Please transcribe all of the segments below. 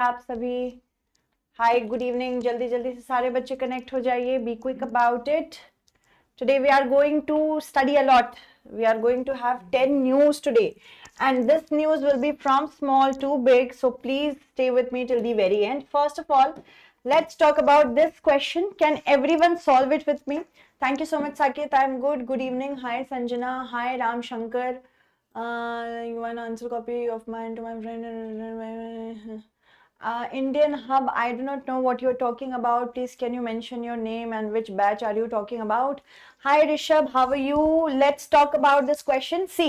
आप सभी hi good evening जल्दी जल्दी से सारे बच्चे कनेक्ट हो जाइए be quick about it today we are going to study a lot we are going to have 10 news today and this news will be from small to big so please stay with me till the very end. First of all, let's talk about this question. Can everyone solve it with me? Thank you so much Saket. I'm good. Good evening. Hi Sanjana. Hi Ram Shankar. You want answer copy of mine to my friend. Indian Hub, I do not know what you're talking about. Please, can you mention your name and which batch are you talking about? Hi, Rishabh, how are you? Let's talk about this question. See,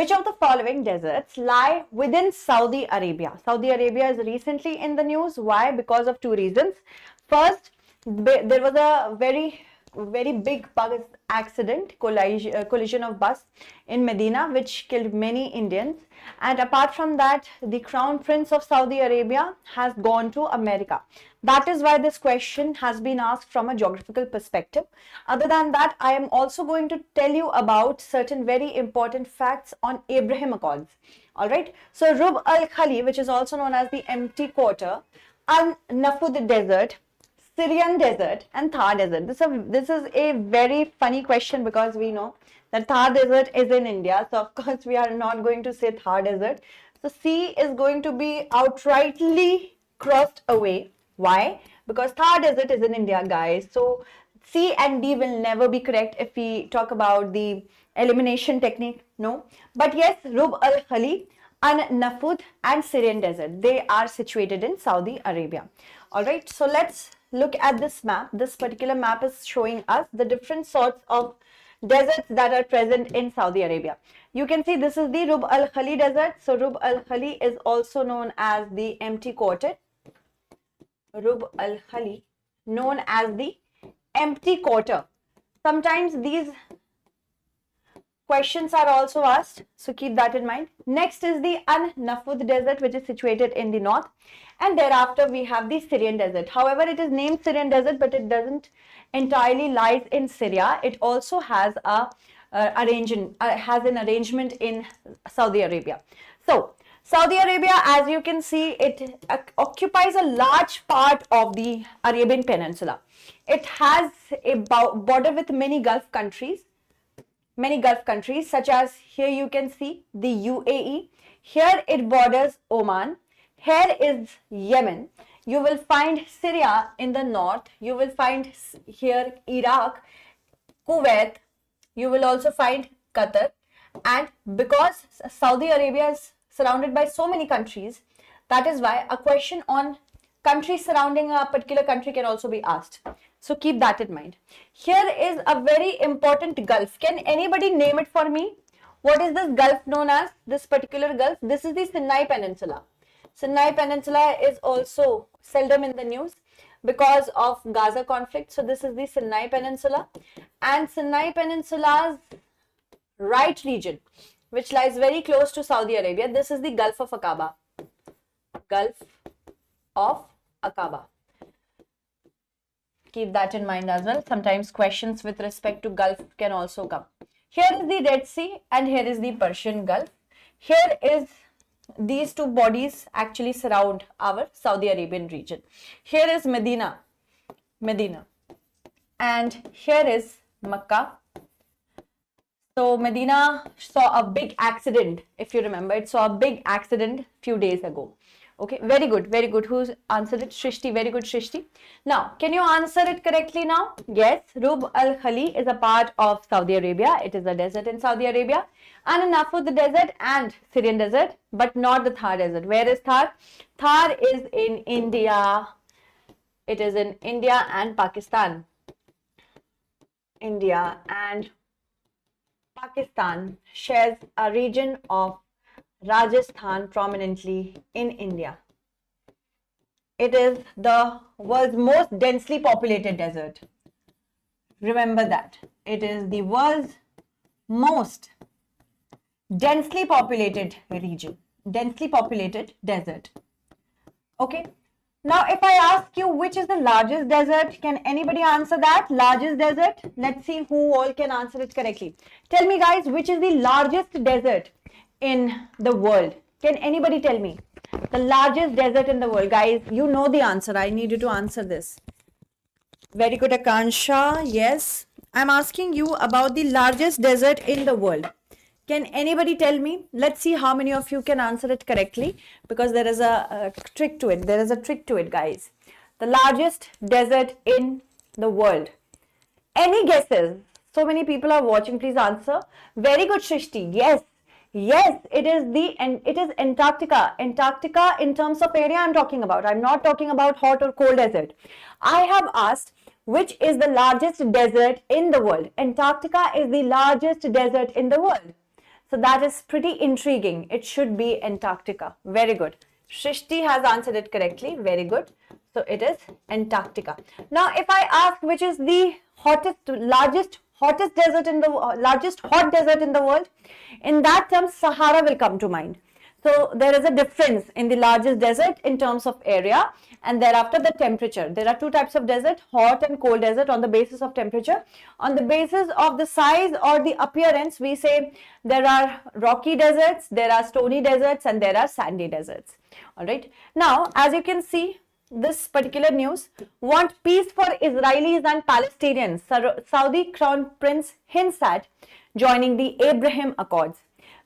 which of the following deserts lie within Saudi Arabia? Saudi Arabia is recently in the news. Why? Because of two reasons. First, there was a very big bus accident, collision of bus in Medina, which killed many Indians. And apart from that, the Crown Prince of Saudi Arabia has gone to America. That is why this question has been asked from a geographical perspective. Other than that, I am also going to tell you about certain very important facts on Abraham Accords. All right. So Rub al-Khali, which is also known as the Empty Quarter, Al-Nafud Desert, Syrian Desert and Thar Desert. This is a very funny question because we know that Thar Desert is in India. So of course we are not going to say Thar Desert. So C is going to be outrightly crossed away. Why? Because Thar Desert is in India, guys. So C and D will never be correct if we talk about the elimination technique. No. But yes, Rub al-Khali, An-Nafud and Syrian Desert. They are situated in Saudi Arabia. Alright, so let's look at this map. This particular map is showing us the different sorts of deserts that are present in Saudi Arabia. You can see this is the Rub al-Khali desert. So Rub al-Khali is also known as the Empty Quarter. Rub al-Khali, known as the Empty Quarter. Sometimes these questions are also asked, so keep that in mind. Next is the An-Nafud desert, which is situated in the north, and thereafter we have the Syrian desert. However, it is named Syrian desert, but it doesn't entirely lies in Syria. It also has a an arrangement in Saudi Arabia. So Saudi Arabia, as you can see, it occupies a large part of the Arabian Peninsula. It has a border with many Gulf countries. Such as here you can see the UAE. Here it borders Oman. Here is Yemen. You will find Syria in the north. You will find here Iraq, Kuwait. You will also find Qatar. And because Saudi Arabia is surrounded by so many countries, that is why a question on countries surrounding a particular country can also be asked. So keep that in mind. Here is a very important gulf. Can anybody name it for me? What is this gulf known as? This particular gulf? This is the Sinai Peninsula. Sinai Peninsula is also seldom in the news because of Gaza conflict. So this is the Sinai Peninsula. And Sinai Peninsula's right region, which lies very close to Saudi Arabia, this is the Gulf of Aqaba. Gulf of Aqaba. Keep that in mind as well. Sometimes questions with respect to Gulf can also come. Here is the Red Sea and here is the Persian Gulf. Here is these two bodies actually surround our Saudi Arabian region. Here is Medina. And here is Makkah. So Medina saw a big accident, if you remember. It saw a big accident few days ago. Okay, very good. Who's answered it? Shrishti, very good, Shrishti. Now, can you answer it correctly now? Yes, Rub al-Khali is a part of Saudi Arabia. It is a desert in Saudi Arabia. And Nafud desert and Syrian desert, but not the Thar desert. Where is Thar? Thar is in India. It is in India and Pakistan. India and Pakistan shares a region of Rajasthan prominently in India. It is the world's most densely populated desert. Remember that. It is the world's most densely populated region, densely populated desert. Okay. Now, if I ask you which is the largest desert, can anybody answer that? Largest desert? Let's see who all can answer it correctly. Tell me guys, which is the largest desert in the world? Can anybody tell me? The largest desert in the world. Guys, you know the answer. I need you to answer this. Very good, Akansha. Yes. I'm asking you about the largest desert in the world. Can anybody tell me? Let's see how many of you can answer it correctly, because there is a trick to it. There is a trick to it, guys. The largest desert in the world. Any guesses? So many people are watching. Please answer. Very good, Shrishti. Yes. Yes, it is Antarctica. Antarctica in terms of area I'm talking about. I'm not talking about hot or cold desert. I have asked which is the largest desert in the world. Antarctica is the largest desert in the world. So that is pretty intriguing. It should be Antarctica. Very good. Shrishti has answered it correctly. Very good. So it is Antarctica. Now, if I ask which is the largest hot desert in the world, in that term, Sahara will come to mind. So there is a difference in the largest desert in terms of area, and thereafter the temperature. There are two types of desert, hot and cold desert, on the basis of temperature. On the basis of the size or the appearance, we say there are rocky deserts, there are stony deserts, and there are sandy deserts. All right. Now, as you can see, this particular news, want peace for Israelis and Palestinians. Saudi Crown Prince hints at joining the Abraham Accords.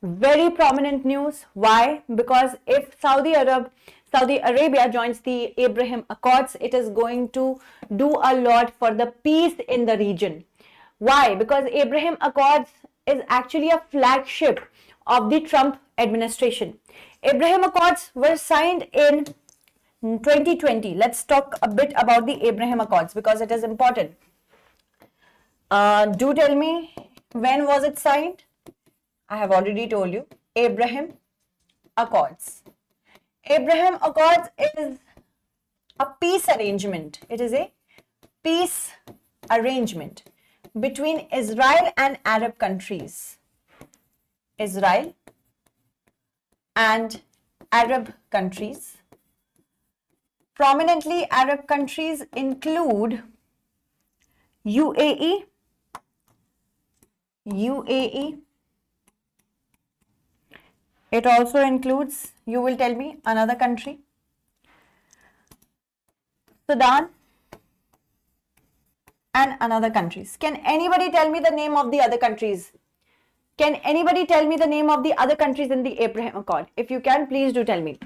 Very prominent news. Why? Because if Saudi Arabia joins the Abraham Accords, it is going to do a lot for the peace in the region. Why? Because Abraham Accords is actually a flagship of the Trump administration. Abraham Accords were signed in 2020. Let's talk a bit about the Abraham Accords because it is important. Do tell me, when was it signed? I have already told you. Abraham Accords. Abraham Accords is a peace arrangement. It is a peace arrangement between Israel and Arab countries. Israel and Arab countries. Prominently, Arab countries include UAE. It also includes, you will tell me, another country, Sudan, and another countries. Can anybody tell me the name of the other countries? Can anybody tell me the name of the other countries in the Abraham Accord? If you can, please do tell me.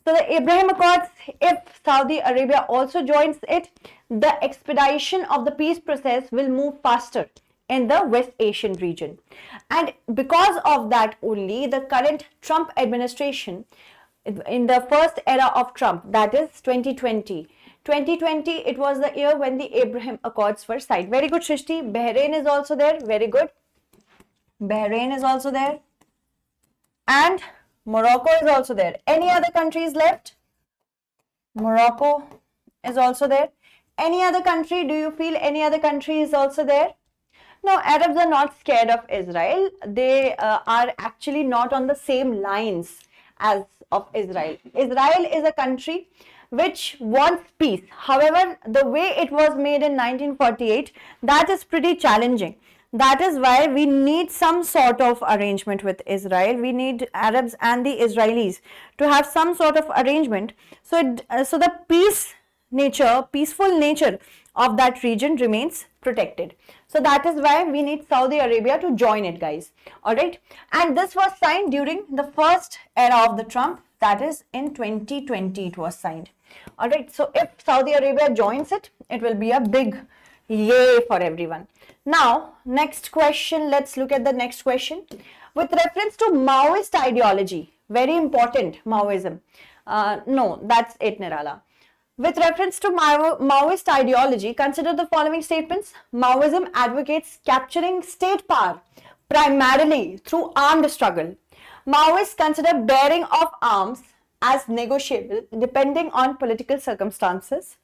So the Abraham Accords, if Saudi Arabia also joins it, the expedition of the peace process will move faster in the West Asian region. And because of that only, the current Trump administration, in the first era of Trump, that is 2020, it was the year when the Abraham Accords were signed. Very good, Shrishti. Bahrain is also there. Very good. Bahrain is also there. And Morocco is also there. Any other countries left? Morocco is also there. Any other country? Do you feel any other country is also there? No, Arabs are not scared of Israel. They are actually not on the same lines as of Israel. Israel is a country which wants peace. However, the way it was made in 1948, that is pretty challenging. That is why we need some sort of arrangement with Israel. We need Arabs and the Israelis to have some sort of arrangement. So the peaceful nature of that region remains protected. So that is why we need Saudi Arabia to join it, guys. All right. And this was signed during the first era of the Trump. That is in 2020 it was signed. All right. So if Saudi Arabia joins it, it will be a big yay for everyone. Now, next question. Let's look at the next question. With reference to Maoist ideology, very important, Maoism. No, that's it, Nirala. With reference to Maoist ideology, consider the following statements. Maoism advocates capturing state power primarily through armed struggle. Maoists consider bearing of arms as negotiable depending on political circumstances.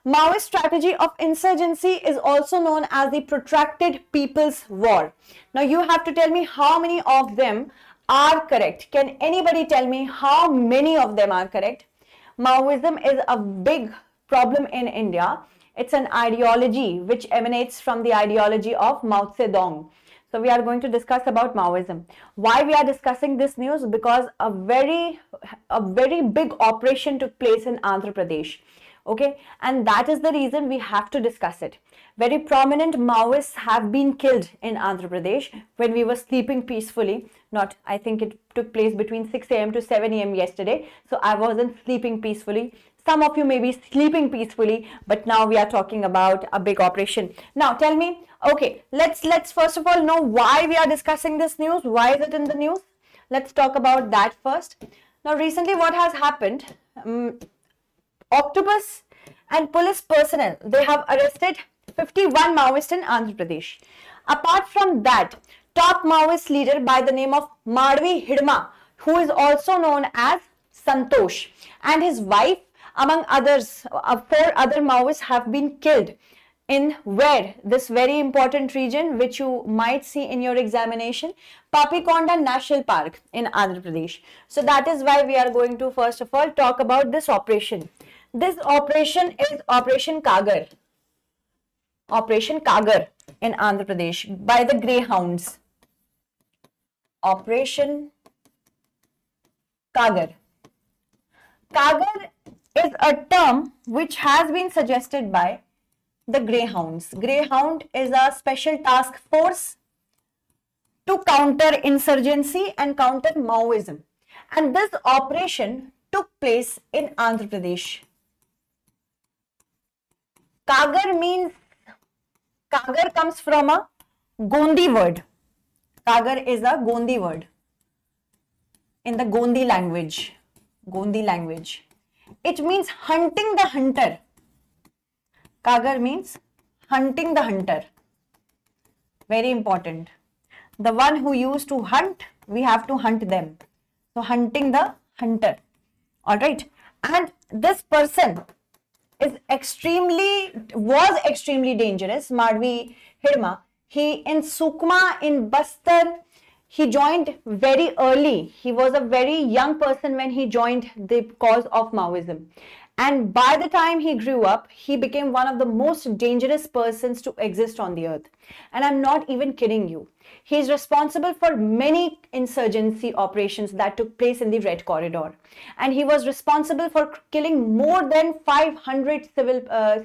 Maoist strategy of insurgency is also known as the protracted people's war. Now you have to tell me how many of them are correct. Can anybody tell me how many of them are correct? Maoism is a big problem in India. It's an ideology which emanates from the ideology of Mao Zedong. So we are going to discuss about Maoism. Why we are discussing this news? Because a very big operation took place in Andhra Pradesh. Okay, and that is the reason we have to discuss it. Very prominent Maoists have been killed in Andhra Pradesh when we were sleeping peacefully. Not, I think it took place between 6 a.m. to 7 a.m. yesterday. So I wasn't sleeping peacefully. Some of you may be sleeping peacefully, but now we are talking about a big operation. Now tell me, okay, let's first of all know why we are discussing this news. Why is it in the news? Let's talk about that first. Now recently what has happened, Octopus and police personnel, they have arrested 51 Maoists in Andhra Pradesh. Apart from that, top Maoist leader by the name of Madhvi Hidma, who is also known as Santosh, and his wife, among others, 4 other Maoists have been killed in where? This very important region which you might see in your examination, Papikonda National Park in Andhra Pradesh. So that is why we are going to first of all talk about this operation. This operation is Operation Kagar. Operation Kagar in Andhra Pradesh by the Greyhounds. Operation Kagar. Kagar is a term which has been suggested by the Greyhounds. Greyhound is a special task force to counter insurgency and counter Maoism. And this operation took place in Andhra Pradesh. Kagar comes from a Gondi word. Kagar is a Gondi word in the Gondi language. Gondi language. It means hunting the hunter. Kagar means hunting the hunter. Very important. The one who used to hunt, we have to hunt them. So hunting the hunter. Alright. And this person was extremely dangerous. Madhvi Hidma. He in Sukma, in Bastar, he joined very early. He was a very young person when he joined the cause of Maoism. And by the time he grew up, he became one of the most dangerous persons to exist on the earth. And I'm not even kidding you. He is responsible for many insurgency operations that took place in the Red Corridor. And he was responsible for killing more than 500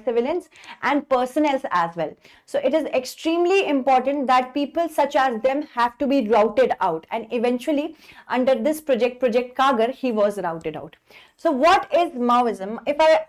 civilians and personnel as well. So it is extremely important that people such as them have to be routed out. And eventually, under this Project Kagar, he was routed out. So what is Maoism? If I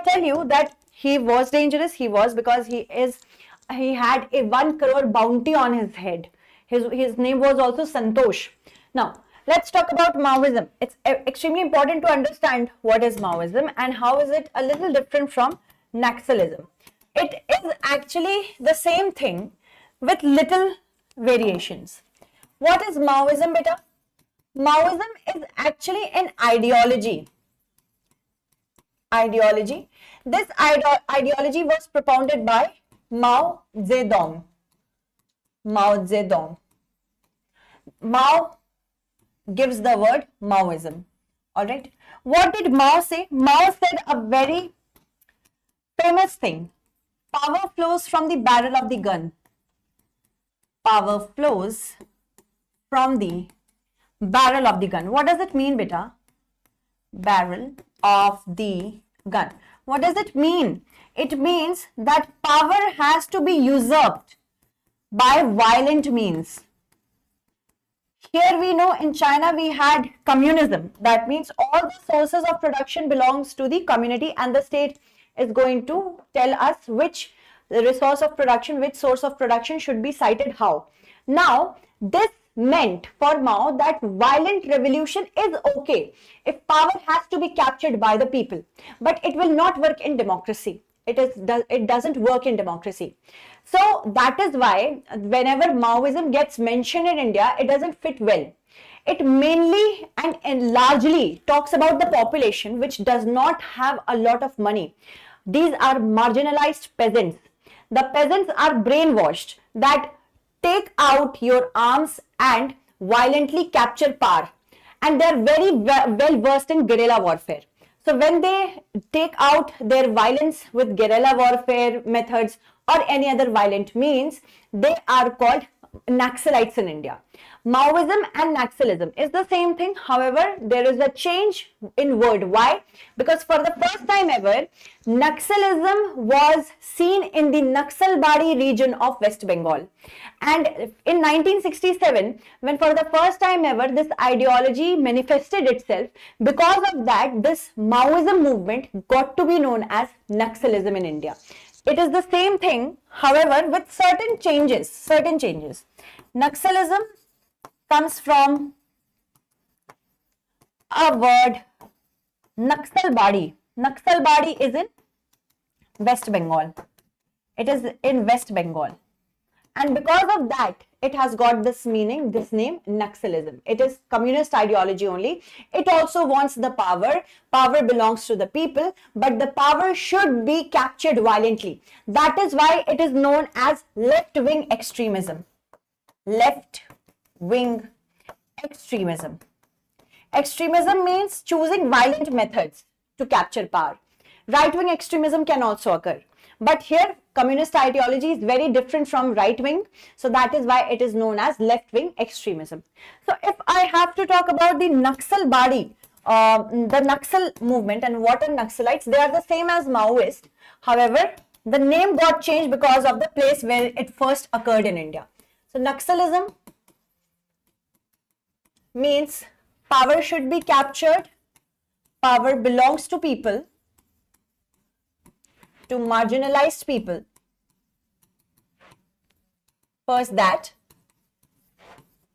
tell you that he was dangerous, he was because he had a 1 crore bounty on his head. His name was also Santosh. Now, let's talk about Maoism. It's extremely important to understand what is Maoism and how is it a little different from Naxalism. It is actually the same thing with little variations. What is Maoism, beta? Maoism is actually an ideology. This ideology was propounded by Mao Zedong. Mao gives the word Maoism. Alright. What did Mao say? Mao said a very famous thing. Power flows from the barrel of the gun. Power flows from the barrel of the gun. What does it mean, beta? Barrel of the gun. What does it mean? It means that power has to be usurped by violent means. Here we know in China we had communism. That means all the sources of production belongs to the community and the state is going to tell us which source of production should be cited how. Now this meant for Mao that violent revolution is okay if power has to be captured by the people, but it will not work in democracy. It doesn't work in democracy. So that is why whenever Maoism gets mentioned in India, it doesn't fit well. It mainly and largely talks about the population which does not have a lot of money. These are marginalized peasants. The peasants are brainwashed that take out your arms and violently capture power. And they are very well versed in guerrilla warfare. So when they take out their violence with guerrilla warfare methods or any other violent means, they are called Naxalites in India. Maoism and Naxalism is the same thing. However, there is a change in word. Why? Because for the first time ever, Naxalism was seen in the Naxalbari region of West Bengal. And in 1967, when for the first time ever this ideology manifested itself, because of that, this Maoism movement got to be known as Naxalism in India. It is the same thing, however, with certain changes. Naxalism comes from a word Naxalbari. Naxalbari is in West Bengal. It is in West Bengal. And because of that, it has got this meaning, this name, Naxalism. It is communist ideology only. It also wants the power. Power belongs to the people, but the power should be captured violently. That is why it is known as left-wing extremism. Left-wing extremism. Extremism means choosing violent methods to capture power. Right-wing extremism can also occur. But here, communist ideology is very different from right-wing. So that is why it is known as left-wing extremism. So if I have to talk about the Naxalbari, the Naxal movement and what are Naxalites, they are the same as Maoist. However, the name got changed because of the place where it first occurred in India. So Naxalism means power should be captured, power belongs to people, to marginalized people. First that,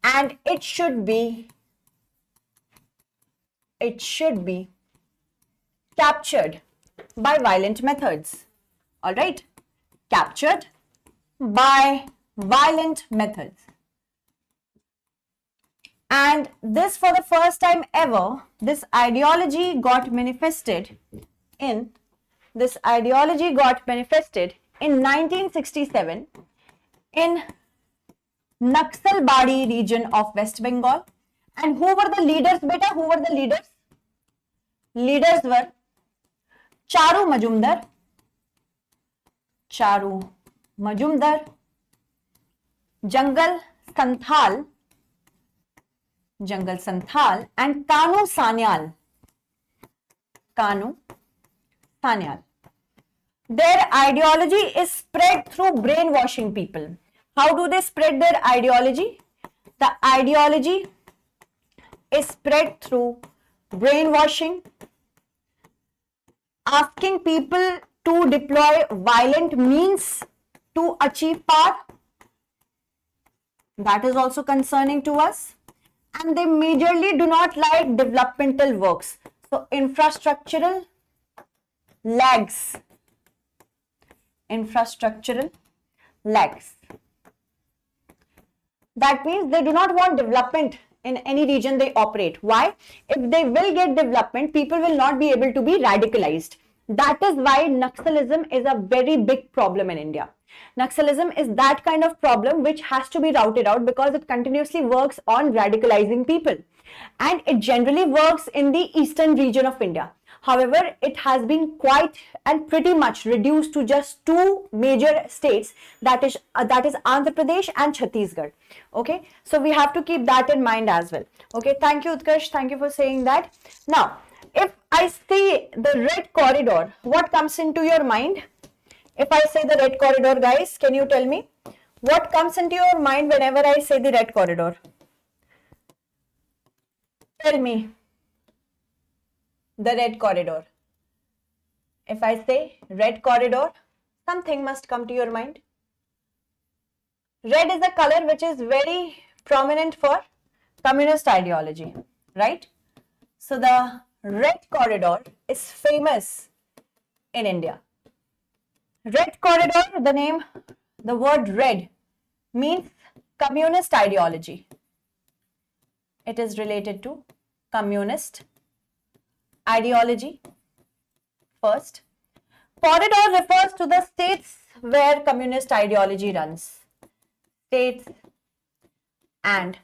and it should be captured by violent methods. All right, captured by violent methods. And this, for the first time ever, this ideology got manifested in 1967 in Naxalbari region of West Bengal. And who were the leaders, beta? Who were the leaders? Leaders were Charu Majumdar, Jungle Santhal and Kanu Sanyal. Their ideology is spread through brainwashing people. How do they spread their ideology? The ideology is spread through brainwashing, asking people to deploy violent means to achieve power. That is also concerning to us. And they majorly do not like developmental works. So infrastructural lags. That means they do not want development in any region they operate. Why? If they will get development, people will not be able to be radicalized. That is why Naxalism is a very big problem in India. Naxalism is that kind of problem which has to be routed out because it continuously works on radicalizing people. And it generally works in the eastern region of India. However, it has been quite and pretty much reduced to just two major states, that is Andhra Pradesh and Chhattisgarh. Okay, so we have to keep that in mind as well. Okay, thank you, Utkarsh. Thank you for saying that. Now, if I say the red corridor, what comes into your mind? If I say the red corridor, guys, can you tell me what comes into your mind whenever I say the red corridor? Tell me. The red corridor. If I say red corridor, something must come to your mind. Red is a color which is very prominent for communist ideology, right? So the red corridor is famous in India. Red corridor, the word red means communist ideology. It is related to communist ideology. First, corridor refers to the states where communist ideology runs. States and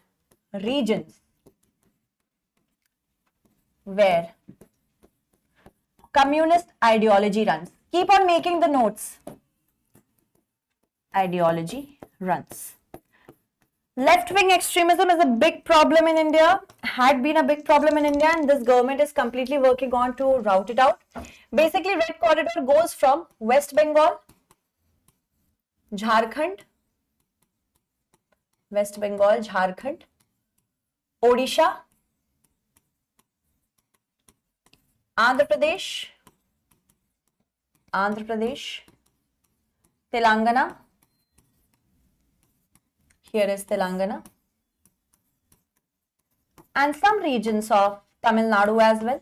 regions where communist ideology runs. Keep on making the notes. Ideology runs. Left-wing extremism is a big problem in India, had been a big problem in India, and this government is completely working on to rout it out. Basically, Red Corridor goes from West Bengal, Jharkhand, Odisha, Andhra Pradesh, Telangana. Here is Telangana. And some regions of Tamil Nadu as well.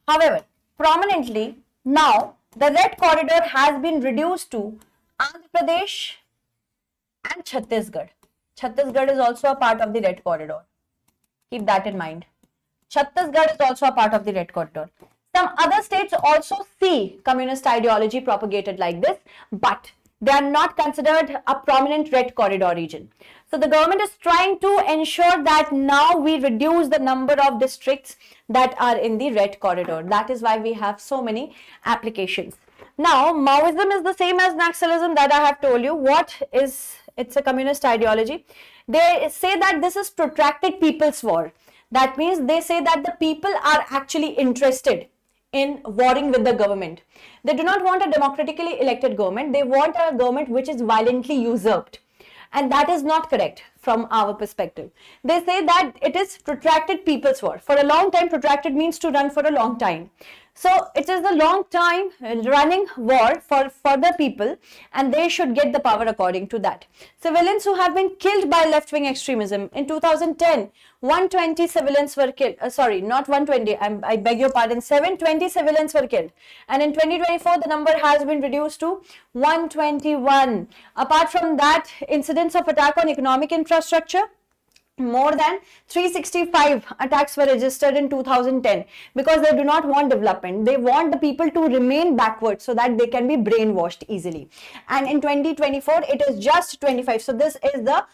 However, prominently now the red corridor has been reduced to Andhra Pradesh and Chhattisgarh. Chhattisgarh is also a part of the red corridor. Keep that in mind. Chhattisgarh is also a part of the red corridor. Some other states also see communist ideology propagated like this, but they are not considered a prominent red corridor region. So the government is trying to ensure that now we reduce the number of districts that are in the red corridor. That is why we have so many applications. Now, Maoism is the same as Naxalism that I have told you. What is, it's a communist ideology. They say that this is protracted people's war. That means they say that the people are actually interested in warring with the government. They do not want a democratically elected government. They want a government which is violently usurped. And that is not correct from our perspective. They say that it is protracted people's war. For a long time, protracted means to run for a long time. So it is a long time running war for the people, and they should get the power according to that. Civilians who have been killed by left-wing extremism in 2010, 120 civilians were killed. Sorry, not 120. I beg your pardon. 720 civilians were killed, and in 2024 the number has been reduced to 121. Apart from that, incidents of attack on economic infrastructure, more than 365 attacks were registered in 2010, because they do not want development. They want the people to remain backward so that they can be brainwashed easily. And in 2024, it is just 25. So this is the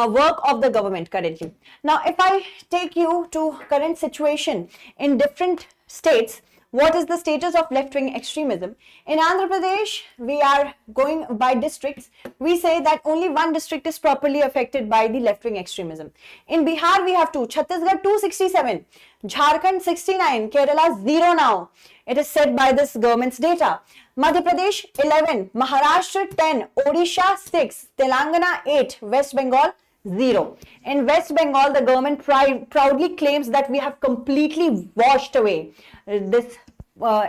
work of the government currently. Now, if I take you to current situation in different states, what is the status of left-wing extremism? In Andhra Pradesh, we are going by districts. We say that only one district is properly affected by the left-wing extremism. In Bihar, we have 2. Chhattisgarh 267, Jharkhand 69, Kerala 0 now. It is said by this government's data. Madhya Pradesh 11, Maharashtra 10, Odisha 6, Telangana 8, West Bengal 0. In West Bengal, the government proudly claims that we have completely washed away this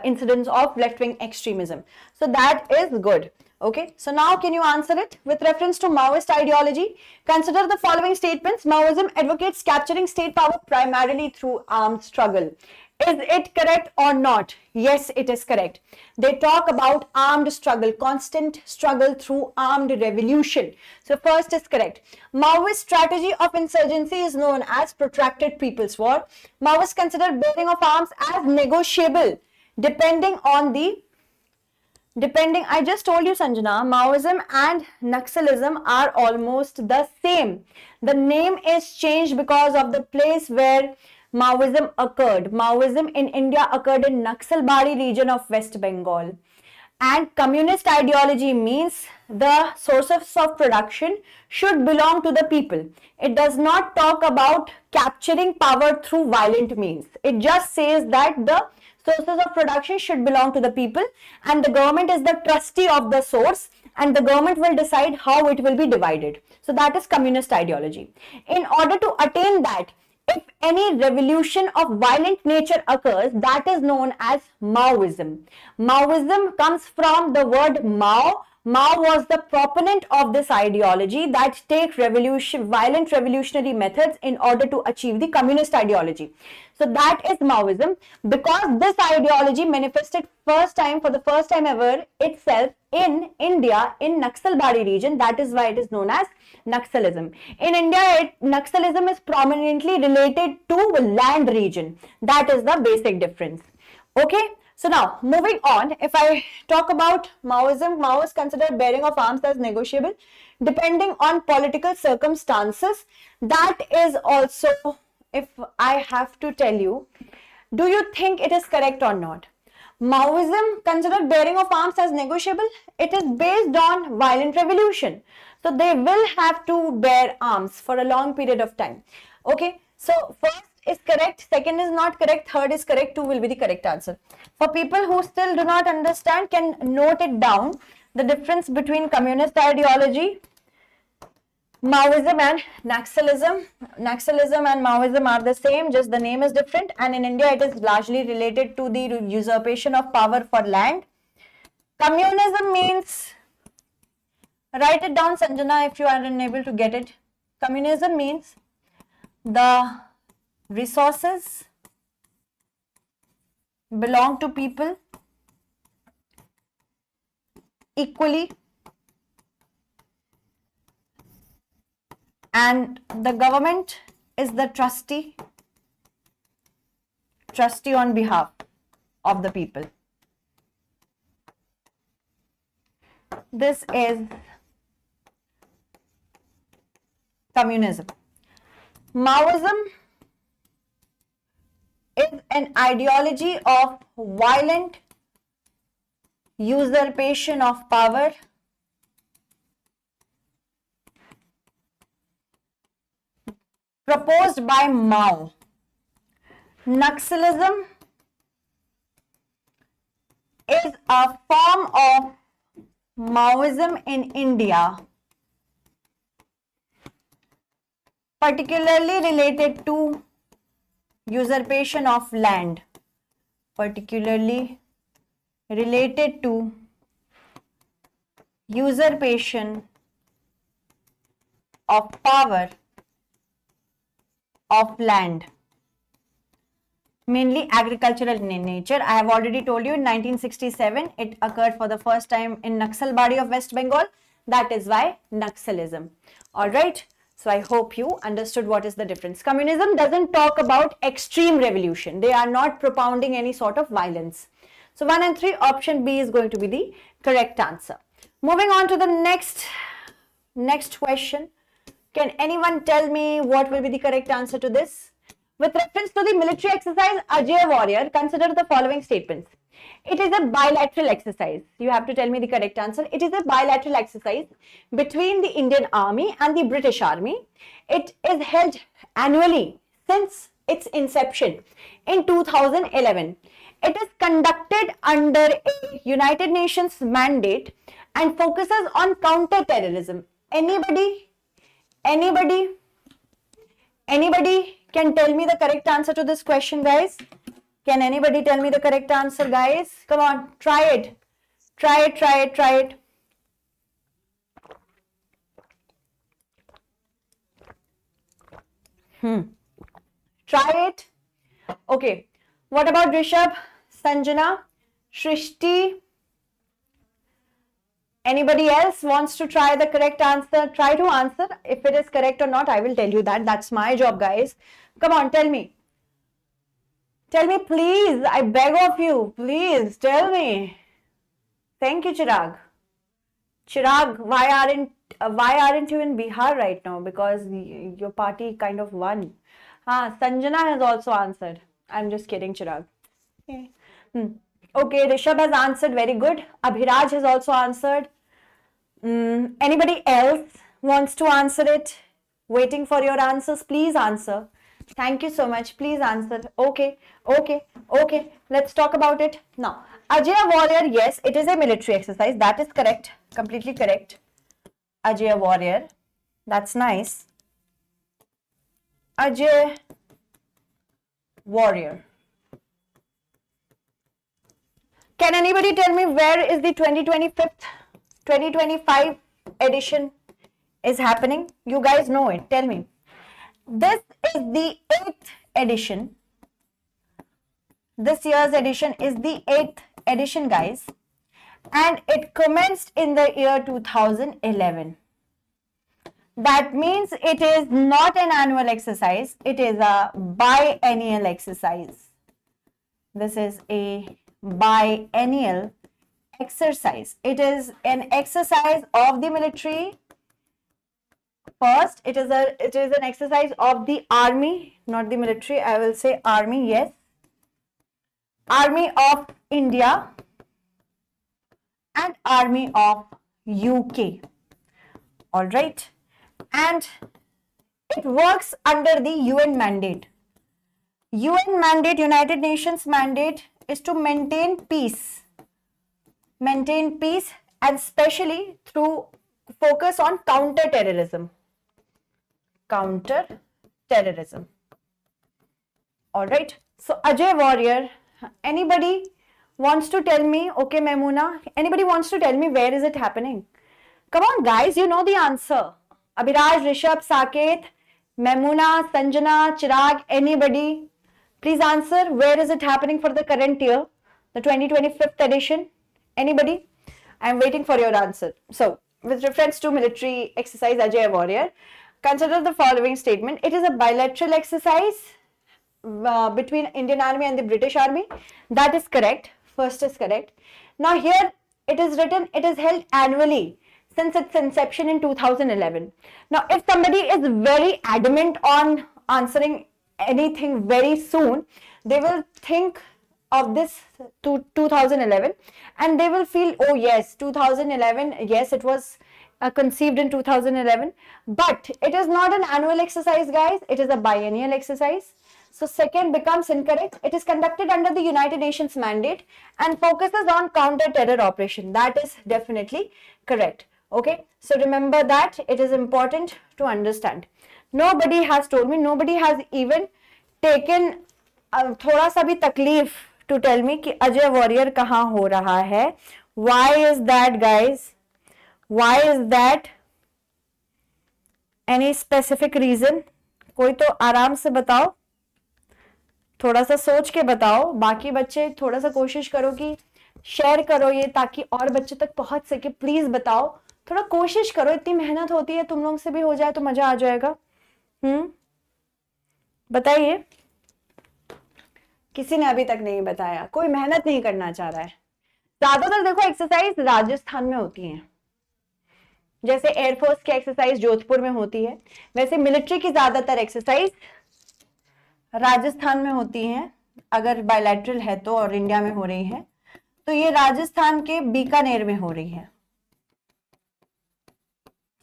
incidence of left-wing extremism. So that is good. Okay, so now can you answer it? With reference to Maoist ideology, consider the following statements. Maoism advocates capturing state power primarily through armed struggle. Is it correct or not? Yes, it is correct. They talk about armed struggle, constant struggle through armed revolution. So first is correct. Maoist strategy of insurgency is known as protracted people's war. Maoists consider bearing of arms as negotiable I just told you, Sanjana, Maoism and Naxalism are almost the same. The name is changed because of the place where Maoism occurred. Maoism in India occurred in Naxalbari region of West Bengal. And communist ideology means the sources of production should belong to the people. It does not talk about capturing power through violent means. It just says that the sources of production should belong to the people, and the government is the trustee of the source, and the government will decide how it will be divided. So that is communist ideology. In order to attain that, if any revolution of violent nature occurs, that is known as Maoism. Maoism comes from the word Mao. Mao was the proponent of this ideology that take violent revolutionary methods in order to achieve the communist ideology. So that is Maoism, because this ideology manifested for the first time ever itself in India, in Naxalbari region. That is why it is known as Naxalism. In India, Naxalism is prominently related to land region. That is the basic difference. Okay. So now, moving on, if I talk about Maoism, Maoists consider bearing of arms as negotiable depending on political circumstances. That is also, if I have to tell you, do you think it is correct or not? Maoism considered bearing of arms as negotiable. It is based on violent revolution. So they will have to bear arms for a long period of time. Okay, so first is correct, second is not correct, third is correct, 2 will be the correct answer. For people who still do not understand, can note it down, the difference between communist ideology, Maoism and Naxalism. Naxalism and Maoism are the same, just the name is different, and in India it is largely related to the usurpation of power for land. Communism means, write it down Sanjana if you are unable to get it. Communism means the resources belong to people equally and the government is the trustee on behalf of the people. This is communism. Maoism is an ideology of violent usurpation of power proposed by Mao. Naxalism is a form of Maoism in India, particularly related to usurpation of land, particularly related to usurpation of power of land, mainly agricultural in nature. I have already told you in 1967 it occurred for the first time in Naxalbari of West Bengal. That is why Naxalism. All right. So I hope you understood what is the difference. Communism doesn't talk about extreme revolution. They are not propounding any sort of violence. So 1 and 3, option B is going to be the correct answer. Moving on to the next question. Can anyone tell me what will be the correct answer to this? With reference to the military exercise Ajay Warrior, consider the following statements. It is a bilateral exercise. You have to tell me the correct answer. It is a bilateral exercise between the Indian Army and the British Army. It is held annually since its inception in 2011. It is conducted under a United Nations mandate and focuses on counter-terrorism. Anybody can tell me the correct answer to this question, guys? Can anybody tell me the correct answer, guys? Come on, try it. Try it. Try it. Okay. What about Rishabh, Sanjana, Shrishti? Anybody else wants to try the correct answer? Try to answer. If it is correct or not, I will tell you that. That's my job, guys. Come on, tell me. Tell me, please. I beg of you. Please, tell me. Thank you, Chirag. Chirag, why aren't you in Bihar right now? Because your party kind of won. Sanjana has also answered. I'm just kidding, Chirag. Okay. Okay, Rishabh has answered. Very good. Abhiraj has also answered. Anybody else wants to answer it? Waiting for your answers. Please answer. Thank you so much. Please answer. Okay. Let's talk about it now. Ajay Warrior, yes, it is a military exercise. That is correct. Completely correct. Ajay Warrior. That's nice. Ajay Warrior. Can anybody tell me where is the 2025 edition is happening? You guys know it. Tell me. This is the 8th edition. This year's edition is the 8th edition, guys. And it commenced in the year 2011. That means it is not an annual exercise. It is a biennial exercise. This is a biennial exercise. It is an exercise of the military. First, it is an exercise of the army, not the military. I will say army, yes. Army of India and Army of UK. All right. And it works under the UN mandate. UN mandate, United Nations mandate is to maintain peace. Maintain peace, and especially through focus on counter-terrorism. Counter-terrorism. All right. So Ajay Warrior, anybody wants to tell me, okay Memuna, anybody wants to tell me where is it happening? Come on guys, you know the answer. Abhiraj, Rishabh, Saket, Memuna, Sanjana, Chirag, anybody? Please answer, where is it happening for the current year, the 2025th edition? Anybody? I am waiting for your answer. So, with reference to military exercise Ajay Warrior, consider the following statement. It is a bilateral exercise between Indian Army and the British Army. That is correct. First is correct. Now here it is written, it is held annually since its inception in 2011. Now, if somebody is very adamant on answering anything very soon, they will think of this to 2011 and they will feel, oh yes, 2011, yes, it was conceived in 2011, but it is not an annual exercise, guys. It is a biennial exercise. So second becomes incorrect. It is conducted under the United Nations mandate and focuses on counter-terror operation. That is definitely correct. Okay, so remember that it is important to understand. Nobody has told me, nobody has even taken थोड़ा सा भी तकलीफ to tell me कि Ajay warrior कहाँ हो रहा है. Why is that, guys? Why is that? Any specific reason? कोई तो आराम से बताओ, थोड़ा सा सोच के बताओ. बाकी बच्चे थोड़ा सा कोशिश करो कि शेयर करो ये, ताकि और बच्चे तक पहुंच सके. प्लीज बताओ, थोड़ा कोशिश करो. इतनी मेहनत होती है, तुम लोग से भी हो जाए तो मजा आ जाएगा. बताइए. किसी ने अभी तक नहीं बताया, कोई मेहनत नहीं करना चाह रहा है. ज्यादातर देखो एक्सरसाइज राजस्थान में होती है. जैसे एयरफोर्स की एक्सरसाइज जोधपुर में होती है, वैसे मिलिट्री की ज्यादातर एक्सरसाइज राजस्थान में होती हैं. अगर बायलैटरल है तो, और इंडिया में हो रही है तो ये राजस्थान के बीकानेर में हो रही है.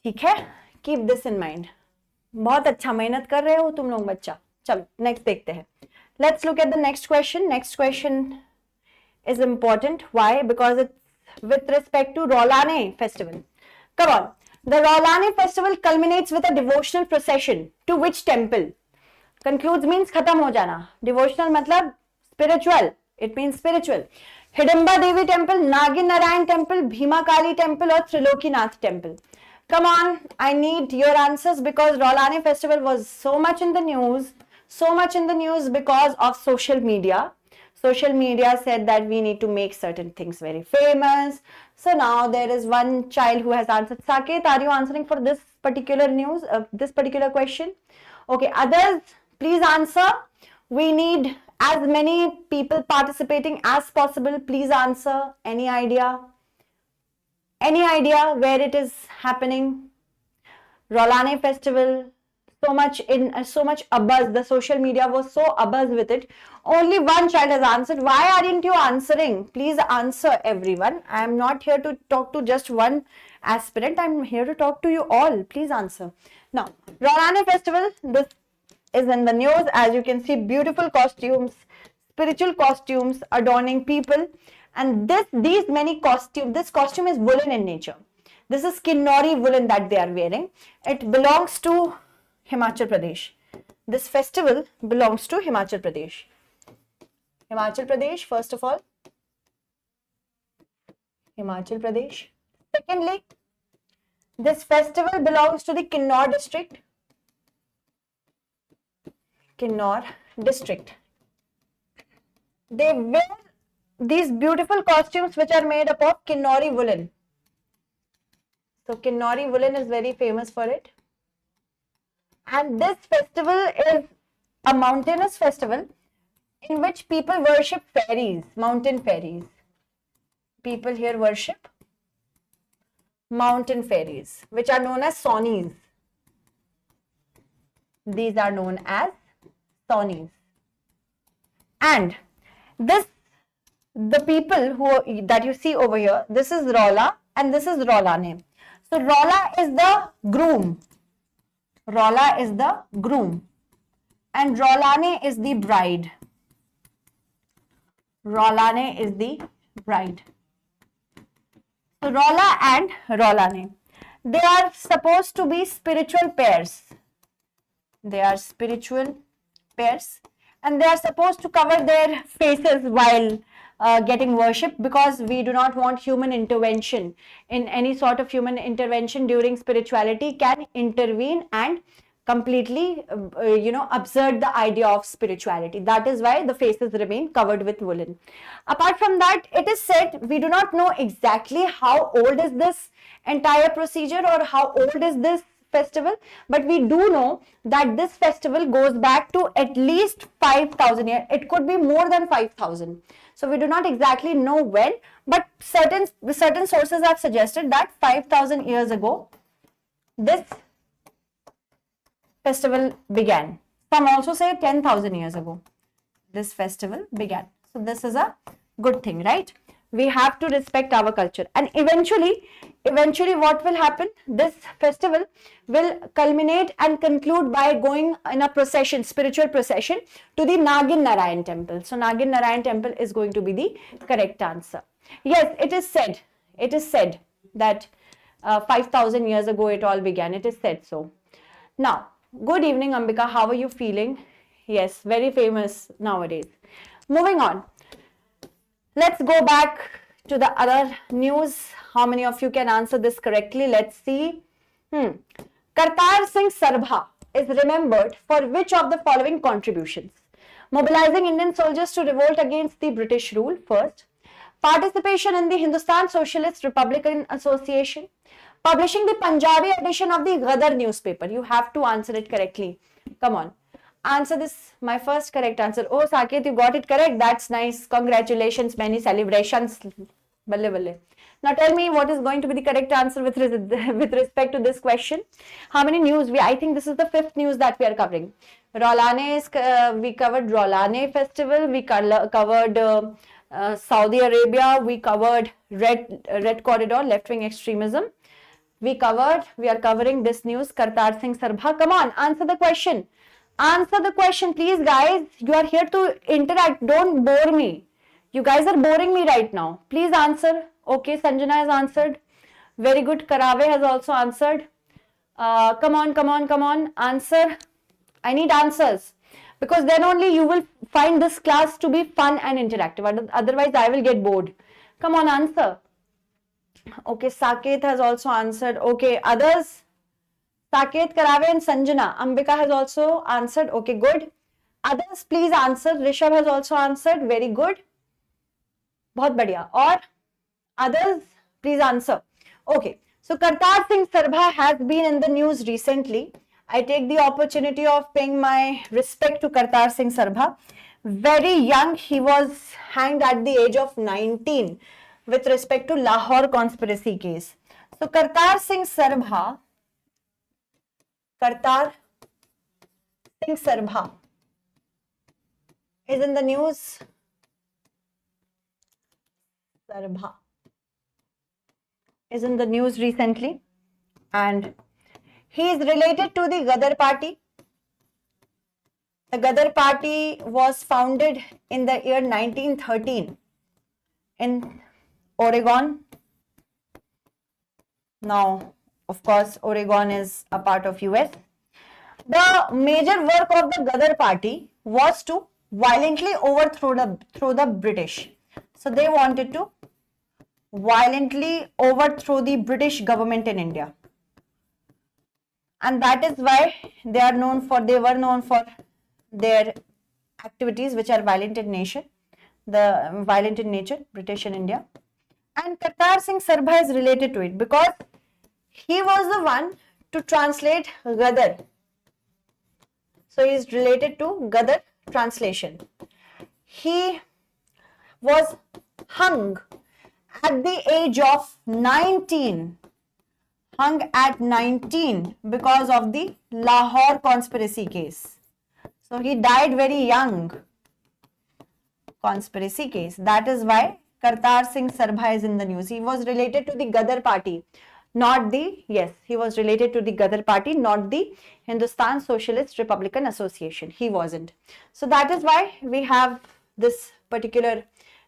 ठीक है, कीप दिस इन माइंड. बहुत अच्छा मेहनत कर रहे हो तुम लोग बच्चा. चलो नेक्स्ट देखते हैं. Let's look at the next question. Next question is important. Why? Because it's with respect to Raulane Festival. Come on. The Raulane Festival culminates with a devotional procession to which temple? Concludes means khatam ho jana. Devotional matlab spiritual. It means spiritual. Hidamba Devi Temple, Nagin Narayan Temple, Bhima Kali Temple or Trilokinath Temple. Come on, I need your answers because Raulane Festival was so much in the news. So much in the news because of social media. Social media said that we need to make certain things very famous. So now there is one child who has answered. Saket, are you answering for this particular news, this particular question? Okay, others, please answer. We need as many people participating as possible. Please answer. Any idea? Any idea where it is happening? Raulane Festival. So much a buzz. The social media was so abuzz with it. Only one child has answered. Why aren't you answering? Please answer, everyone. I am not here to talk to just one aspirant. I am here to talk to you all. Please answer. Now, Raulane Festival, this is in the news. As you can see, beautiful costumes, spiritual costumes adorning people. And these many costumes, this costume is woolen in nature. This is Kinnori woolen that they are wearing. It belongs to Himachal Pradesh. This festival belongs to Himachal Pradesh. Himachal Pradesh, first of all. Himachal Pradesh. Secondly, this festival belongs to the Kinnor district. Kinnor district. They wear these beautiful costumes which are made up of Kinnori woolen. So Kinnori woolen is very famous for it. And this festival is a mountainous festival in which people worship fairies, mountain fairies. People here worship mountain fairies, which are known as Sawnis. These are known as Sawnis. And the people that you see over here, this is Raula and this is Raulane. So Rola is the groom. Rola is the groom. And Raulane is the bride. Raulane is the bride. So Rola and Raulane, they are supposed to be spiritual pairs. They are spiritual pairs, and they are supposed to cover their faces while getting worship, because we do not want human intervention. In any sort of human intervention during spirituality can intervene and completely absurd the idea of spirituality. That is why the faces remain covered with woolen. Apart from that, it is said, we do not know exactly how old is this entire procedure or how old is this festival, but we do know that this festival goes back to at least 5,000 years. It could be more than 5,000. So we do not exactly know when, but certain sources have suggested that 5,000 years ago this festival began. Some also say 10,000 years ago this festival began. So this is a good thing, right? We have to respect our culture, and eventually what will happen, this festival will culminate and conclude by going in a procession, spiritual procession, to the Nagin Narayan temple. So Nagin Narayan temple is going to be the correct answer. Yes, it is said that 5,000 years ago it all began. It is said so. Now, good evening, Ambika. How are you feeling? Yes, very famous nowadays. Moving on. Let's go back to the other news. How many of you can answer this correctly? Let's see. Kartar Singh Sarbha is remembered for which of the following contributions? Mobilizing Indian soldiers to revolt against the British rule, first. Participation in the Hindustan Socialist Republican Association. Publishing the Punjabi edition of the Gadar newspaper. You have to answer it correctly. Come on. Answer this. My first correct answer. Oh, Saket, you got it correct. That's nice. Congratulations. Many celebrations. Balle balle. Now tell me what is going to be the correct answer with respect to this question. How many news? I think this is the 5th news that we are covering. Raulane is, we covered Raulane Festival. We covered Saudi Arabia. We covered Red Corridor, left-wing extremism. We are covering this news, Kartar Singh Sarbha. Come on, answer the question. Answer the question, please, guys. You are here to interact. Don't bore me. You guys are boring me right now. Please answer. Okay, Sanjana has answered. Very good. Karave has also answered. Come on. Answer. I need answers, because then only you will find this class to be fun and interactive. Otherwise, I will get bored. Come on, answer. Okay, Saket has also answered. Okay, others? Saket, Karave and Sanjana. Ambika has also answered. Okay, good. Others, please answer. Rishabh has also answered. Very good. Bahut badhiya. Or others, please answer. Okay, so Kartar Singh Sarbha has been in the news recently. I take the opportunity of paying my respect to Kartar Singh Sarbha. Very young, he was hanged at the age of 19 with respect to Lahore conspiracy case. So Kartar Singh Sarbha is in the news. Sarbha is in the news recently, and he is related to the Gadar party. The Gadar party was founded in the year 1913 in Oregon. Now, of course, Oregon is a part of US. The major work of the Gadar party was to violently overthrow the British. So they wanted to violently overthrow the British government in India. And that is why they were known for their activities which are violent in nature, British in India. And Kartar Singh Sarbha is related to it because he was the one to translate Gadar. So he is related to Gadar translation. He was hung at the age of 19. Hung at 19 because of the Lahore conspiracy case. So he died very young. Conspiracy case. That is why Kartar Singh Sarbha is in the news. He was related to the Gadar party. Not the, yes, he was related to the Gadar party, not the Hindustan Socialist Republican Association. He wasn't. So that is why we have this particular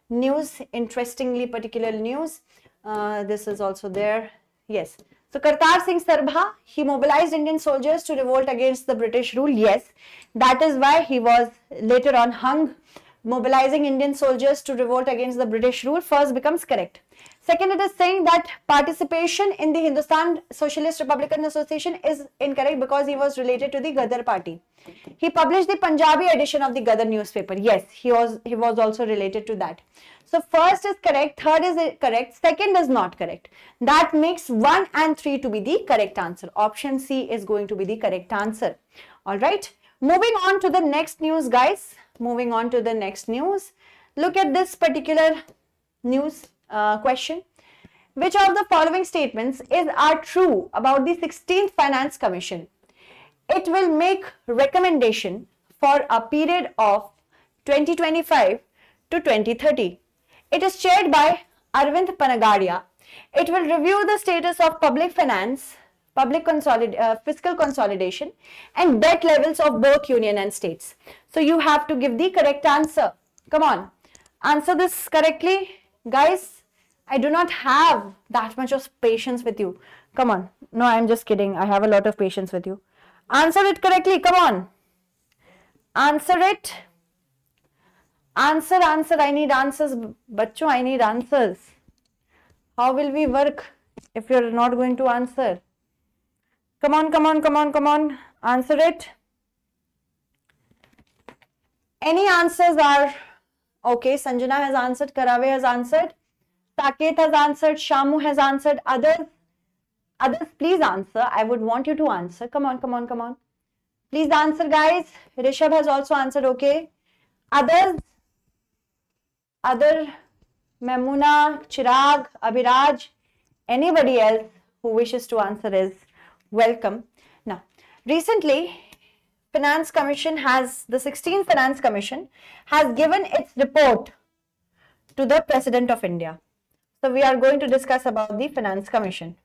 news, interestingly particular news. This is also there. Yes. So Kartar Singh Sarbha, he mobilized Indian soldiers to revolt against the British rule. Yes, that is why he was later on hung. Mobilizing Indian soldiers to revolt against the British rule first becomes correct. Second, it is saying that participation in the Hindustan Socialist Republican Association is incorrect because he was related to the Gadar party. He published the Punjabi edition of the Gadar newspaper. Yes, he was also related to that. So first is correct, third is correct, second is not correct. That makes 1 and 3 to be the correct answer. Option C is going to be the correct answer. All right. Moving on to the next news, guys. Moving on to the next news. Look at this particular news question. Which of the following statements are true about the 16th Finance Commission? It will make recommendation for a period of 2025 to 2030. It is chaired by Arvind Panagadia. It will review the status of public finance, fiscal consolidation and debt levels of both union and states. So you have to give the correct answer. Come on, answer this correctly. Guys, I do not have that much of patience with you. Come on. No, I'm just kidding. I have a lot of patience with you. Answer it correctly. Come on. Answer it. Answer. I need answers. Bachcho, I need answers. How will we work if you're not going to answer? Come on. Answer it. Any answers are okay. Sanjana has answered. Karave has answered. Saket has answered. Shamu has answered. Others, please answer. I would want you to answer. Come on. Please answer, guys. Rishabh has also answered. Okay. Other Memuna, Chirag, Abhiraj, anybody else who wishes to answer is welcome. Now, recently, the 16th Finance Commission has given its report to the President of India. So, we are going to discuss about the Finance Commission.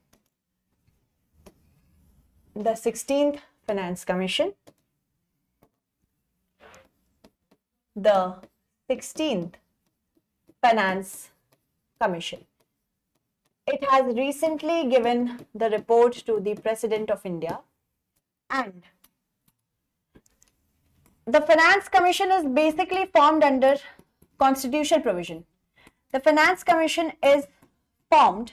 The 16th Finance Commission. The 16th Finance Commission. It has recently given the report to the President of India, and the Finance Commission is basically formed under constitutional provision. The Finance Commission is formed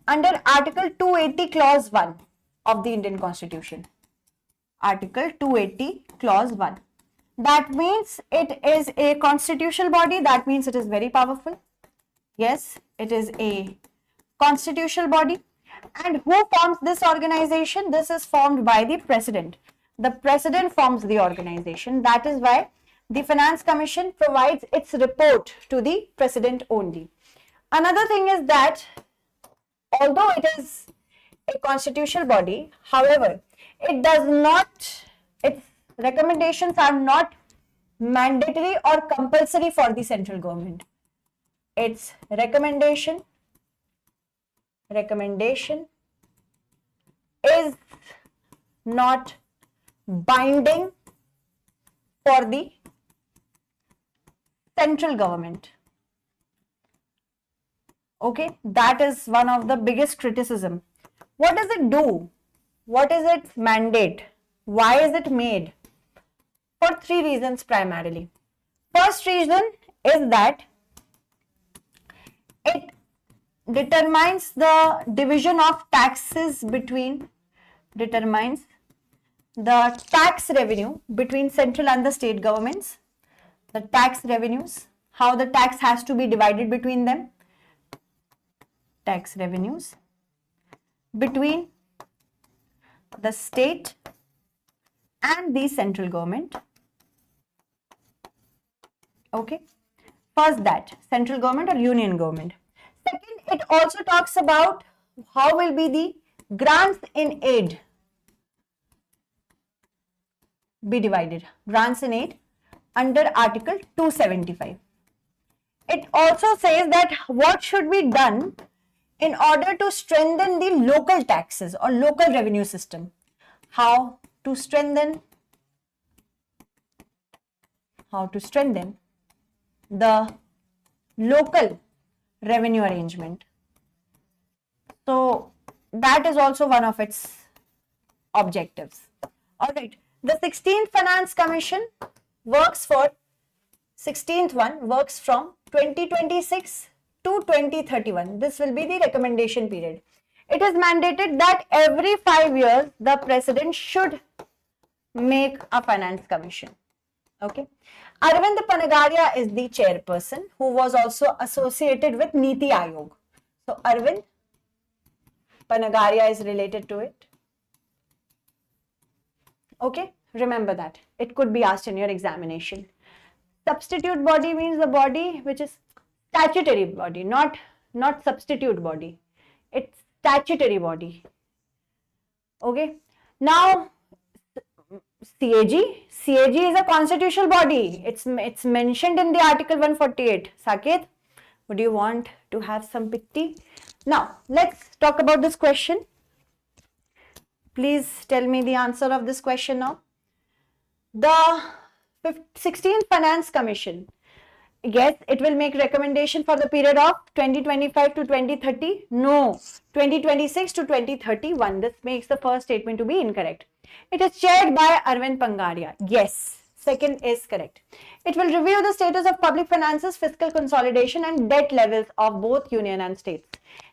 under Article 280 Clause 1 of the Indian Constitution. Article 280 Clause 1. That means it is a constitutional body. That means it is very powerful. Yes, it is a constitutional body. And who forms this organization? This is formed by the President. The President forms the organization. That is why the Finance Commission provides its report to the President only. Another thing is that although it is a constitutional body, however, its recommendations are not mandatory or compulsory for the central government. Its recommendation is not binding for the central government. Okay, that is one of the biggest criticism. What does it do? What is its mandate? Why is it made? For 3 reasons primarily. First reason is that it determines the division of taxes determines the tax revenue between central and the state governments, the tax revenues, how the tax has to be divided between them, tax revenues between the state and the central government. Okay, first that central government or union government. Second, it also talks about how will be the grants in aid be divided. Grants in aid under Article 275. It also says that what should be done in order to strengthen the local taxes or local revenue system. How to strengthen the local revenue arrangement. So that is also one of its objectives. All right. The 16th Finance Commission works for 16th one works from 2026 to 2031. This will be the recommendation period. It is mandated that every 5 years the president should make a finance commission. Okay. Arvind Panagaria is the chairperson who was also associated with Niti Aayog. So Arvind Panagaria is related to it. Okay, remember that. It could be asked in your examination. Substitute body means the body which is statutory body, not substitute body. It's statutory body. Okay. Now, CAG is a constitutional body. It's mentioned in the Article 148. Saket, would you want to have some pitti? Now, let's talk about this question. Please tell me the answer of this question now. The 16th Finance Commission, yes, it will make recommendation for the period of 2025 to 2030. No, 2026 to 2031. This makes the first statement to be incorrect. It is chaired by Arvind Pangaria. Yes, second is correct. It will review the status of public finances, fiscal consolidation and debt levels of both union and states.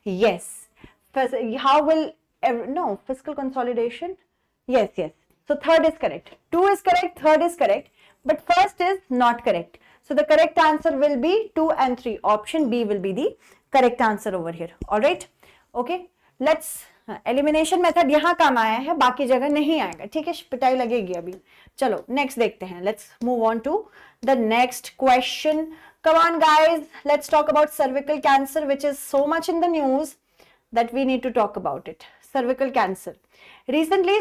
Yes. How will, no, fiscal consolidation? Yes. So third is correct. 2 is correct, third is correct, but first is not correct. So the correct answer will be 2 and 3. Option B will be the correct answer over here. All right. Okay. Let's elimination method यहाँ काम आया है, बाकी जगह नहीं आएगा. ठीक है, पिटाई लगेगी अभी. चलो next देखते हैं. Let's move on to the next question. Come on guys, let's talk about cervical cancer, which is so much in the news that we need to talk about it. Cervical cancer. Recently,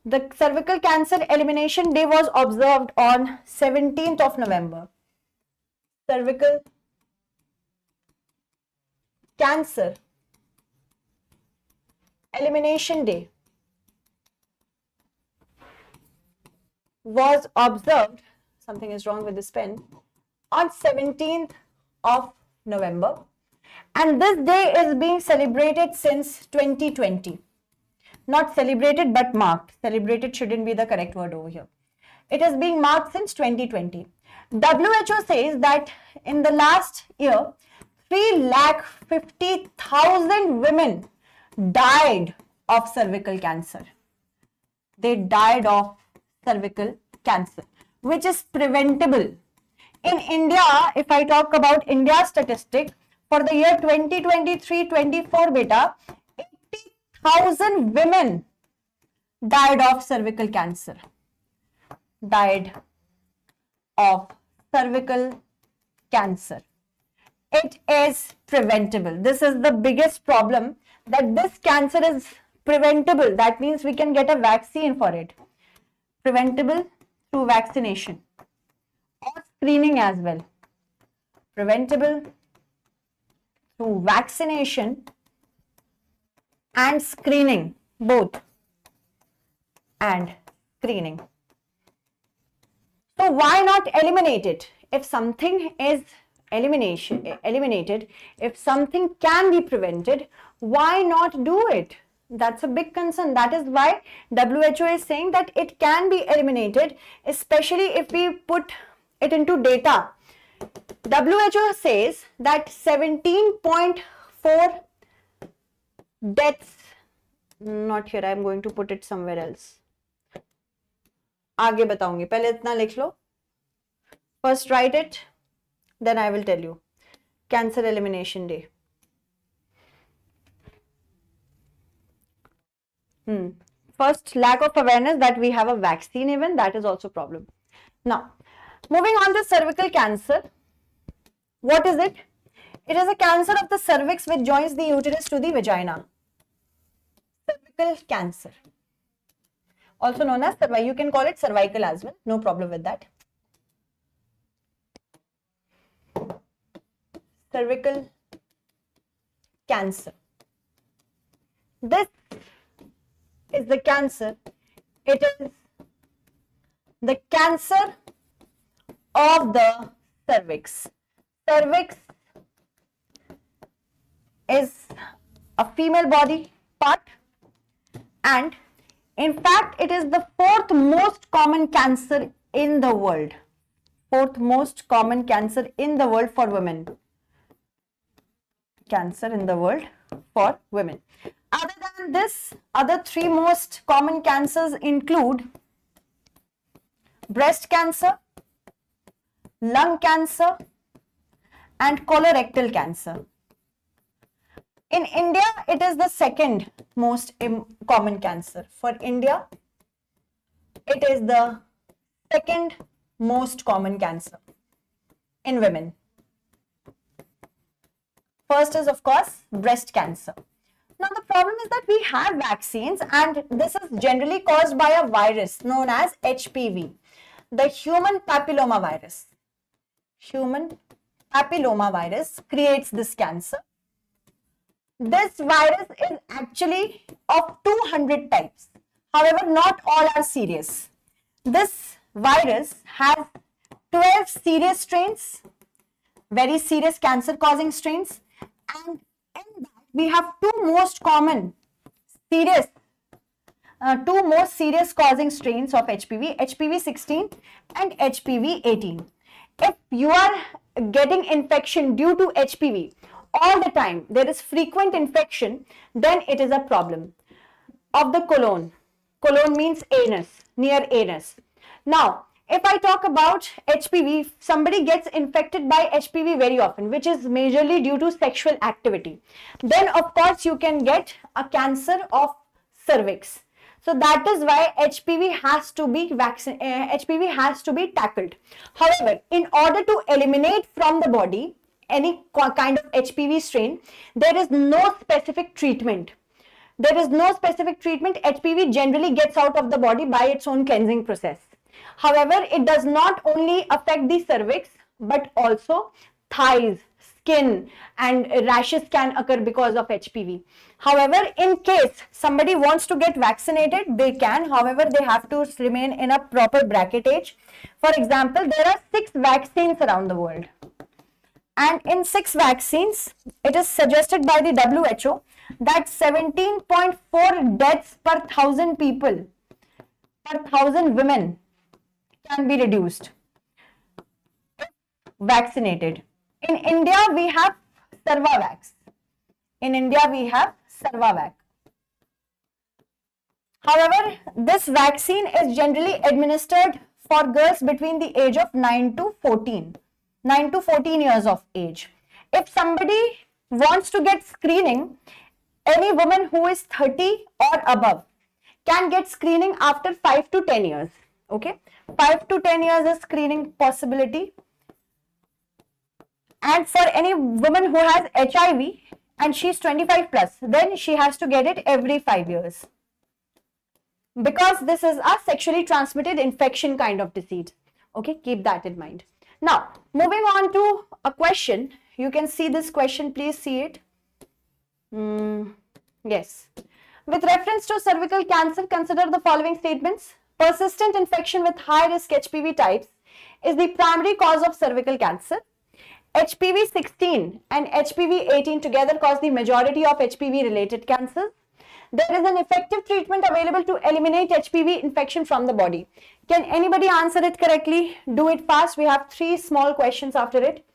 the cervical cancer elimination day was observed on 17th of November. Cervical cancer elimination day was observed, something is wrong with this pen, on 17th of November, and this day is being celebrated since 2020. Not celebrated but marked. Celebrated shouldn't be the correct word over here. It is being marked since 2020. WHO says that in the last year, 350,000 women died of cervical cancer. They died of cervical cancer, which is preventable. In India, if I talk about India statistic, for the year 2023-24, beta, 80,000 women died of cervical cancer. Died of cervical cancer. It is preventable. This is the biggest problem, that this cancer is preventable. That means we can get a vaccine for it. Preventable through vaccination or screening as well. Preventable through vaccination and screening, both, and screening. So why not eliminate it? If something is eliminated, if something can be prevented, why not do it? That's a big concern. That is why WHO is saying that it can be eliminated, especially if we put it into data. WHO says that 17.4 deaths, not here, I am going to put it somewhere else. आगे बताऊंगी, पहले इतना लिख लो. First write it, then I will tell you. Cancer elimination day. First, lack of awareness that we have a vaccine even, that is also a problem. Now, moving on to cervical cancer. What is it? It is a cancer of the cervix which joins the uterus to the vagina. Cervical cancer. Also known as cervical. You can call it cervical as well. No problem with that. Cervical cancer. This is the cancer. It is the cancer of the cervix. Cervix is a female body part, and in fact it is the fourth most common cancer in the world. Fourth most common cancer in the world for women. Cancer in the world for women. Other than this, other three most common cancers include breast cancer, lung cancer, and colorectal cancer. In India, it is the second most common cancer. For India, it is the second most common cancer in women. First is, of course, breast cancer. Now, the problem is that we have vaccines, and this is generally caused by a virus known as HPV, the human papilloma virus. Human papilloma virus creates this cancer. This virus is actually of 200 types. However, not all are serious. This virus has 12 serious strains, very serious cancer causing strains, and in that we have two most serious causing strains of HPV, HPV 16 and HPV 18. If you are getting infection due to HPV all the time, there is frequent infection, then it is a problem. Of the colon. Colon means anus, near anus. Now, if I talk about HPV, somebody gets infected by HPV very often, which is majorly due to sexual activity. Then, of course, you can get a cancer of cervix. So that is why HPV has to be tackled. However, in order to eliminate from the body any kind of HPV strain, there is no specific treatment. HPV generally gets out of the body by its own cleansing process. However, it does not only affect the cervix, but also thighs, skin, and rashes can occur because of HPV. However, in case somebody wants to get vaccinated, they can. However, they have to remain in a proper bracket age. For example, there are 6 vaccines around the world. And in 6 vaccines, it is suggested by the WHO that 17.4 deaths per 1,000 people, per 1,000 women can be reduced if vaccinated. In India, we have Cervavax. However, this vaccine is generally administered for girls between the age of 9 to 14 years of age. If somebody wants to get screening, any woman who is 30 or above can get screening after 5 to 10 years. Okay, 5 to 10 years is screening possibility. And for any woman who has HIV and she's 25 plus, then she has to get it every 5 years. Because this is a sexually transmitted infection kind of disease. Okay, keep that in mind. Now, moving on to a question. You can see this question, please see it. Yes. With reference to cervical cancer, consider the following statements. Persistent infection with high-risk HPV types is the primary cause of cervical cancer. HPV 16 and HPV 18 together cause the majority of HPV-related cancers. There is an effective treatment available to eliminate HPV infection from the body. Can anybody answer it correctly? Do it fast. We have 3 small questions after it.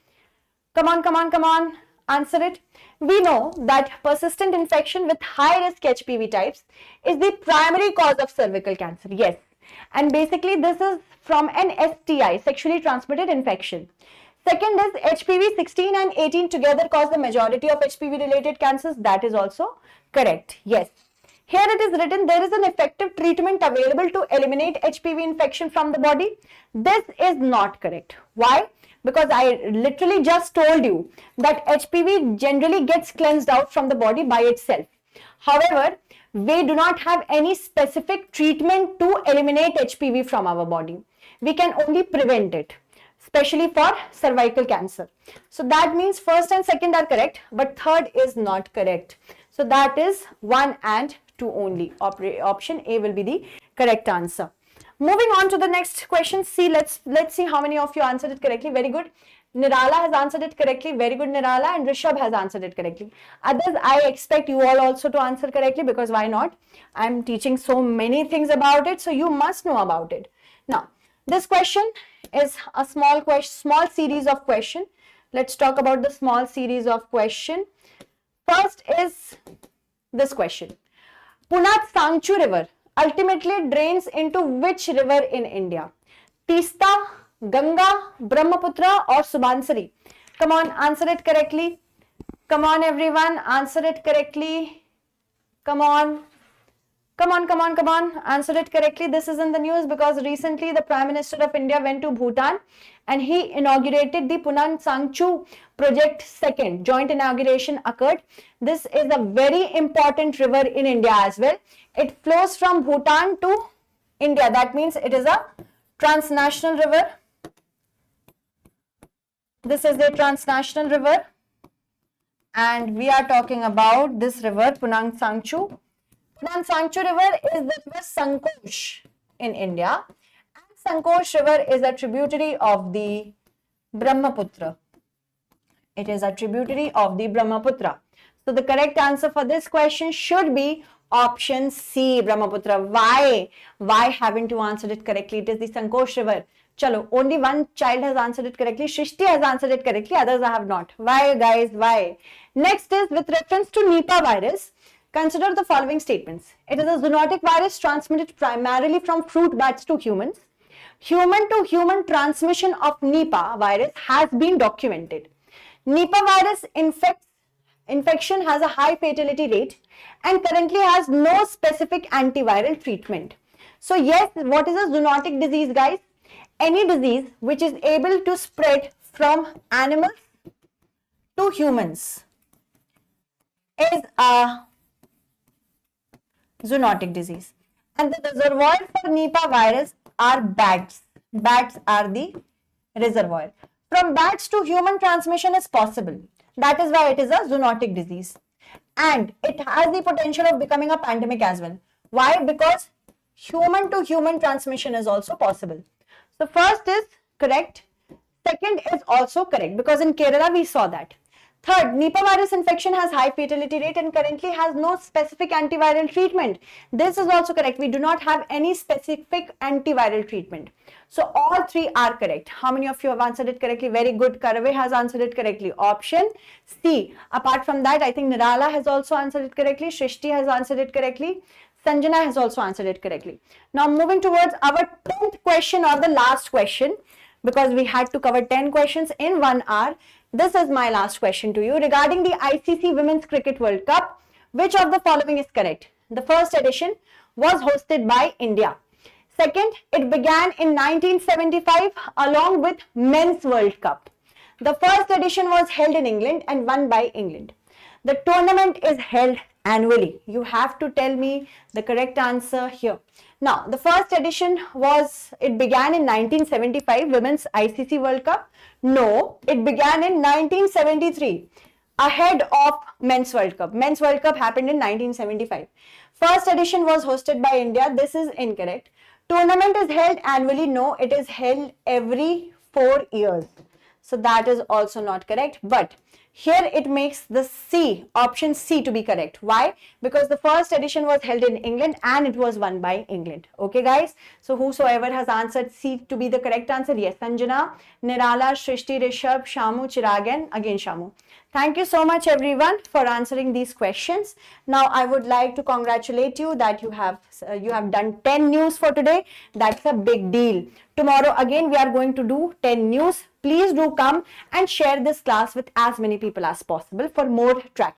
Come on. Answer it. We know that persistent infection with high-risk HPV types is the primary cause of cervical cancer. Yes. And basically this is from an STI, sexually transmitted infection. Second is HPV 16 and 18 together cause the majority of HPV related cancers. That is also correct. Yes. Here it is written there is an effective treatment available to eliminate HPV infection from the body. This is not correct. Why? Because I literally just told you that HPV generally gets cleansed out from the body by itself. However, we do not have any specific treatment to eliminate HPV from our body. We can only prevent it. especially for cervical cancer. So that means first and second are correct, but third is not correct. So that is 1 and 2 only. Option A will be the correct answer. Moving on to the next question. See, let's see how many of you answered it correctly. Very good. Nirala has answered it correctly. Very good, Nirala. And Rishabh has answered it correctly. Others, I expect you all also to answer correctly, because why not? I'm teaching so many things about it, so you must know about it. Now, this question is a small series of question. Let's talk about the small series of question. First is this question. Punat Sangchu River ultimately drains into which river in India? Teesta, Ganga, Brahmaputra or Subansiri? Come on, answer it correctly. Come on everyone, answer it correctly. Come on. Come on, answer it correctly. This is in the news because recently the Prime Minister of India went to Bhutan and he inaugurated the Punat Sangchu project. Second joint inauguration occurred. This is a very important river in India as well. It flows from Bhutan to India. That means it is a transnational river. This is a transnational river and we are talking about this river, Punat Sangchu. Punat Sangchu River is the river Sankosh in India, and Sankosh River is a tributary of the Brahmaputra. It is a tributary of the Brahmaputra. So the correct answer for this question should be option C, Brahmaputra. Why? Why haven't you answered it correctly? It is the Sankosh River. Chalo, only one child has answered it correctly. Shrishti has answered it correctly. Others have not. Why, guys? Why? Next is with reference to Nipah virus. Consider the following statements. It is a zoonotic virus transmitted primarily from fruit bats to humans. Human to human transmission of Nipah virus has been documented. Nipah virus infection has a high fatality rate and currently has no specific antiviral treatment. So yes, what is a zoonotic disease, guys? Any disease which is able to spread from animals to humans is a zoonotic disease. And the reservoir for Nipah virus are bats. Bats are the reservoir. From bats to human transmission is possible. That is why it is a zoonotic disease. And it has the potential of becoming a pandemic as well. Why? Because human to human transmission is also possible. So first is correct. Second is also correct because in Kerala we saw that. Third, Nipah virus infection has high fatality rate and currently has no specific antiviral treatment. This is also correct. We do not have any specific antiviral treatment. So all three are correct. How many of you have answered it correctly? Very good. Karave has answered it correctly. Option C. Apart from that, I think Nirala has also answered it correctly. Shrishti has answered it correctly. Sanjana has also answered it correctly. Now moving towards our 10th question or the last question, because we had to cover 10 questions in 1 hour. This is my last question to you regarding the ICC Women's Cricket World Cup. Which of the following is correct? The first edition was hosted by India. Second, it began in 1975 along with Men's World Cup. The first edition was held in England and won by England. The tournament is held annually. You have to tell me the correct answer here. Now, the first edition it began in 1975, Women's ICC World Cup. No, it began in 1973, ahead of Men's World Cup. Men's World Cup happened in 1975. First edition was hosted by India. This is incorrect. Tournament is held annually. No, it is held every 4 years. So that is also not correct. But here it makes the C, option C to be correct. Why? Because the first edition was held in England and it was won by England. Okay guys? So whosoever has answered C to be the correct answer, yes, Sanjana, Nirala, Shrishti, Rishabh, Shamu, Chirag and again Shamu. Thank you so much everyone for answering these questions. Now I would like to congratulate you that you have done 10 news for today. That's a big deal. Tomorrow again we are going to do 10 news. Please do come and share this class with as many people as possible for more track.